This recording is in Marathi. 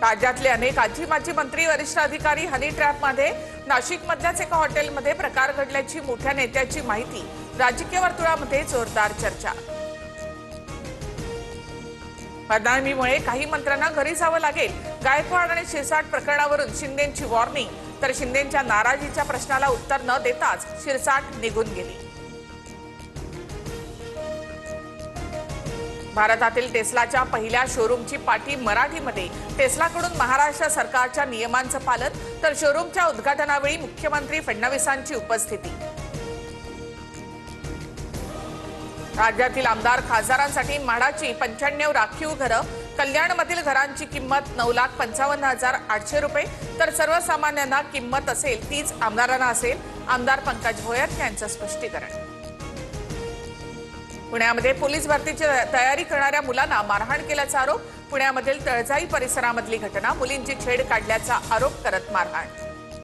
राज्यातले अनेक आजी माजी मंत्री वरिष्ठ अधिकारी हनी ट्रॅपमध्ये नाशिकमधल्याच एका हॉटेलमध्ये प्रकार घडल्याची मोठ्या नेत्याची माहिती। राजकीय वर्तुळामध्ये जोरदार चर्चा। बदनामीमुळे काही मंत्र्यांना घरी जावं लागेल। गायकवाड आणि शिरसाट प्रकरणावरून शिंदेंची वॉर्निंग, तर शिंदेंच्या नाराजीच्या प्रश्नाला उत्तर न देताच शिरसाट निघून गेली। भारतातील टेस्लाच्या पहिल्या शोरूमची पाटी मराठीमध्ये। टेस्लाकडून महाराष्ट्र सरकारच्या नियमांचं पालन, तर शोरूमच्या उद्घाटनावेळी मुख्यमंत्री फडणवीसांची उपस्थिती। राज्यातील आमदार खासदारांसाठी म्हाडाची 95 राखीव घरं। कल्याणमधील घरांची किंमत 9,55,800 रुपये, तर सर्वसामान्यांना किंमत असेल तीच आमदारांना असेल। आमदार पंकज भोयर यांचं स्पष्टीकरण। पुण्यामध्ये पोलीस भरतीची तयारी करणाऱ्या मुलांना मारहाण केल्याचा आरोप। पुण्यामधील तळजाई परिसरामधली घटना, मुलींची छेड काढल्याचा आरोप करत मारहाण।